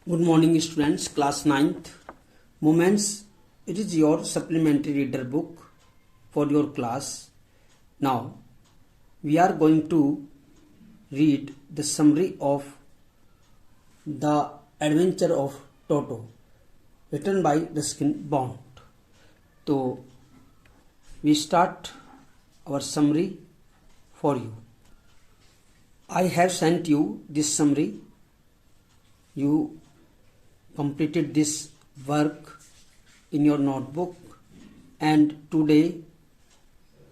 Good morning, students. Class 9th. Moments. It is your supplementary reader book for your class. Now, we are going to read the summary of The Adventure of Toto, written by Ruskin Bond. So, we start our summary for you. I have sent you this summary. You completed this work in your notebook, and today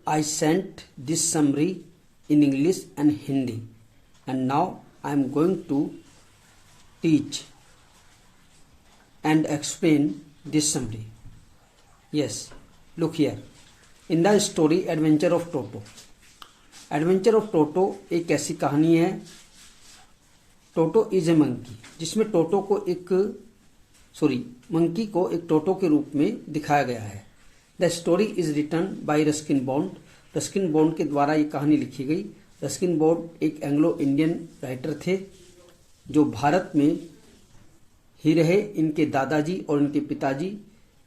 I sent this summary in English and Hindi, and now I am going to teach and explain this summary. Yes, look here. In the story Adventure of Toto. Adventure of Toto एक ऐसी कहानी है, Toto is a monkey, जिसमें monkey को एक Toto के रूप में दिखाया गया है। The story is written by Ruskin Bond. Ruskin Bond के द्वारा ये कहानी लिखी गई। रस्किन बॉन्ड एक एंग्लो इंडियन राइटर थे जो भारत में ही रहे। इनके दादाजी और इनके पिताजी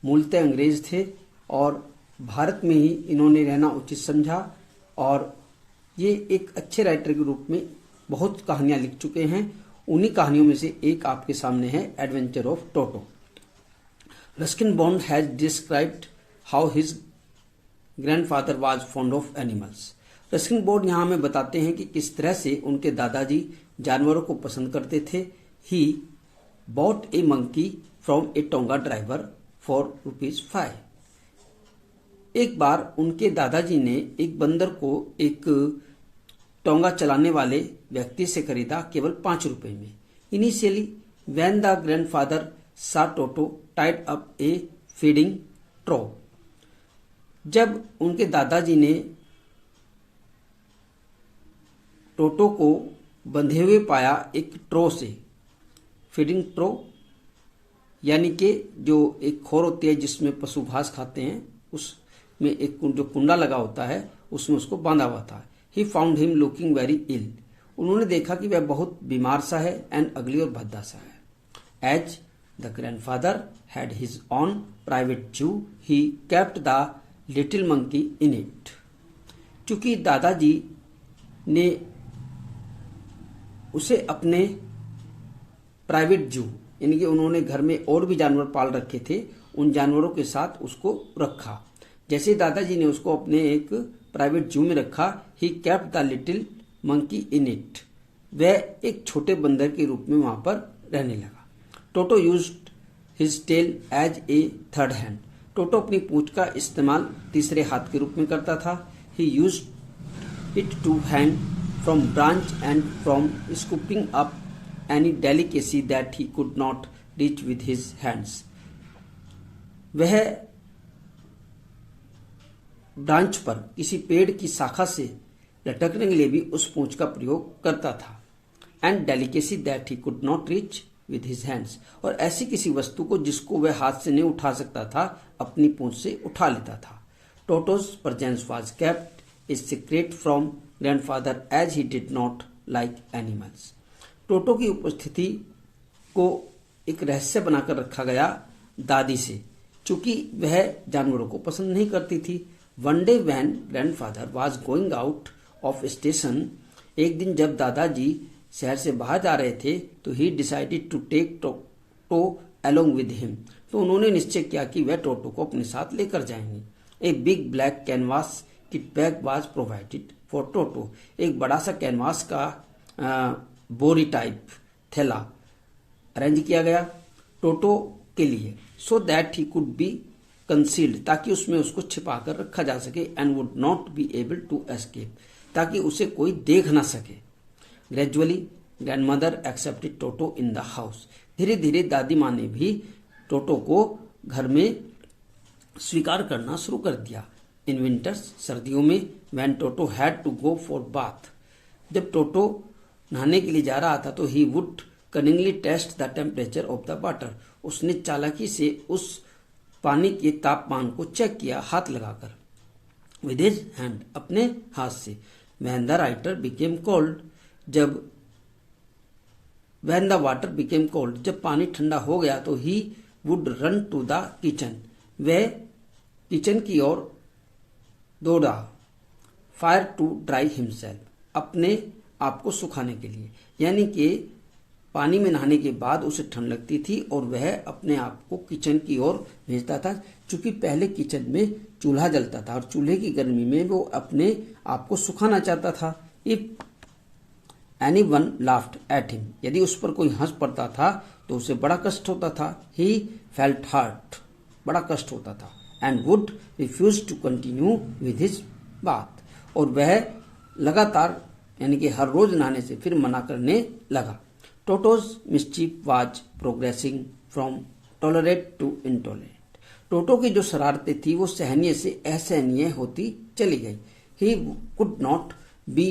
मूलतः अंग्रेज थे और भारत में ही इन्होंने रहना उचित समझा, और ये एक अच्छे राइटर के रूप में बहुत कहानियां लिख चुके हैं। उन्हीं कहानियों में से एक आपके सामने है adventure of toto. Ruskin bond has described how his grandfather was fond of animals. Ruskin bond यहाँ हमें बताते हैं कि किस तरह से उनके दादाजी जानवरों को पसंद करते थे। He bought A monkey from A tonga driver for ₹5। एक बार उनके दादाजी ने एक बंदर को एक टोंगा चलाने वाले व्यक्ति से खरीदा, केवल ₹5 में। इनिशियली व्हेन द ग्रैंडफादर सा टोटो टाइड अप ए फीडिंग ट्रो। जब उनके दादाजी ने टोटो को बंधे हुए पाया एक ट्रो से, फीडिंग ट्रो यानी कि जो एक खोर होती है जिसमें पशु घास खाते हैं, उसमें एक जो कुंडा लगा होता है उसमें उसको बांधा हुआ था। He found him looking very ill. उन्होंने देखा कि वह बहुत बीमार सा है एंड अगली और भद्दा सा है। As the grandfather had his own private zoo he kept the little monkey in it. चूंकि दादाजी ने उसे अपने प्राइवेट जू यानी कि उन्होंने घर में और भी जानवर पाल रखे थे, उन जानवरों के साथ उसको रखा। जैसे दादाजी ने उसको अपने एक प्राइवेट जू में रखा, ही kept the little monkey in it. वह एक छोटे बंदर के रूप में वहां पर रहने लगा। Toto used his tail as a third hand. Toto अपनी पूंछ का इस्तेमाल तीसरे हाथ के रूप में करता था। He used it to hang from branch and from scooping up any delicacy that he could not reach with his hands. वह ब्रांच पर किसी पेड़ की शाखा से लटकने के लिए भी उस पूंछ का प्रयोग करता था। And delicacy that he could not reach with his hands. और ऐसी किसी वस्तु को जिसको वह हाथ से नहीं उठा सकता था, अपनी पूंछ से उठा लेता था। Toto's presence was kept a secret from grandfather as he did not like animals. Toto की उपस्थिति को एक रहस्य बनाकर रखा गया दादी से, चूंकि वह जानवरों को पसंद नहीं करती थी। One day when grandfather was going out of station, एक दिन जब दादाजी शहर से बाहर जा रहे थे, तो he decided to take Toto along with him. तो उन्होंने निश्चय किया कि वह टोटो को अपने साथ लेकर जाएंगे। A big black canvas kit bag was provided for Toto. एक बड़ा सा कैनवास का बोरी टाइप थैला अरेंज किया गया टोटो के लिए, so that he could be concealed, ताकि उसमें उसको छिपा कर रखा जा सके, and would not be able to escape, ताकि उसे कोई देख ना सके। Gradually grandmother accepted Toto in the house. धीरे धीरे दादी माँ ने भी टोटो को घर में स्वीकार करना शुरू कर दिया। इन विंटर्स, सर्दियों में, when Toto had to go for bath, जब टोटो नहाने के लिए जा रहा था, तो he would cunningly test the temperature of the water. उसने चालाकी से उस पानी के तापमान को चेक किया हाथ लगाकर, विद हिज हैंड, अपने हाथ से। When the writer became cold, जब when the water became cold, जब पानी ठंडा हो गया तो he would run to the kitchen, वह किचन की ओर दौड़ा, फायर टू ड्राई हिमसेल्फ, अपने आप को सुखाने के लिए। यानी कि पानी में नहाने के बाद उसे ठंड लगती थी और वह अपने आप को किचन की ओर भेजता था, क्योंकि पहले किचन में चूल्हा जलता था और चूल्हे की गर्मी में वो अपने आप को सुखाना चाहता था। If any one laughed at him, यदि उस पर कोई हंस पड़ता था तो उसे बड़ा कष्ट होता था। ही फेल्ट हर्ट, बड़ा कष्ट होता था। And would refuse to continue with his bath, और वह लगातार यानी कि हर रोज नहाने से फिर मना करने लगा। Toto's mischief was progressing from tolerate to intolerate, Toto की जो शरारतें थी वो सहनीय से असहनीय होती चली गई। ही कुड नॉट बी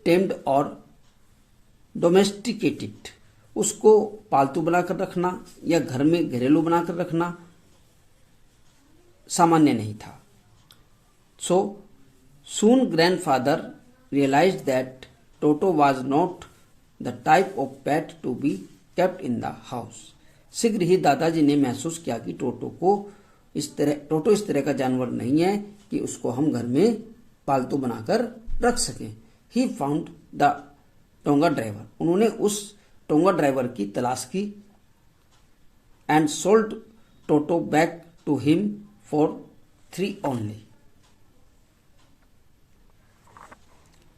टेम्ड और डोमेस्टिकेटेड, उसको पालतू बनाकर रखना या घर में घरेलू बनाकर रखना सामान्य नहीं था। So soon grandfather realised that Toto was not the type of pet to be kept in the house, शीघ्र ही दादाजी ने महसूस किया कि टोटो इस तरह का जानवर नहीं है कि उसको हम घर में पालतू बनाकर रख सकें। He found the tonga driver, उन्होंने उस टोंगा ड्राइवर की तलाश की। And sold Toto back to him for 3 only.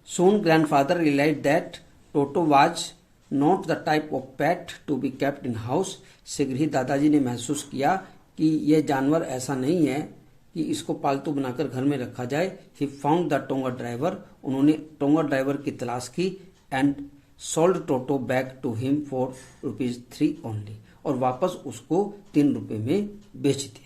Soon grandfather realized that Toto was not the type of pet to be kept in house. शीघ्र ही दादाजी ने महसूस किया कि यह जानवर ऐसा नहीं है कि इसको पालतू बनाकर घर में रखा जाए। He found the tonga driver, उन्होंने टोंगा ड्राइवर की तलाश की। And sold Toto back to him for ₹3 only, और वापस उसको 3 रुपए में बेच दिया।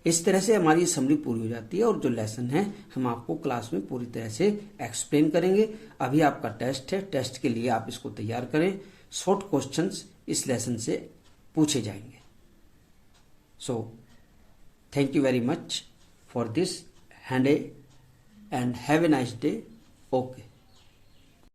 इस तरह से हमारी समरी पूरी हो जाती है और जो लेसन है हम आपको क्लास में पूरी तरह से एक्सप्लेन करेंगे। अभी आपका टेस्ट है, टेस्ट के लिए आप इसको तैयार करें। शॉर्ट क्वेश्चंस इस लेसन से पूछे जाएंगे। So thank you very much for this hand and have a nice day. Okay.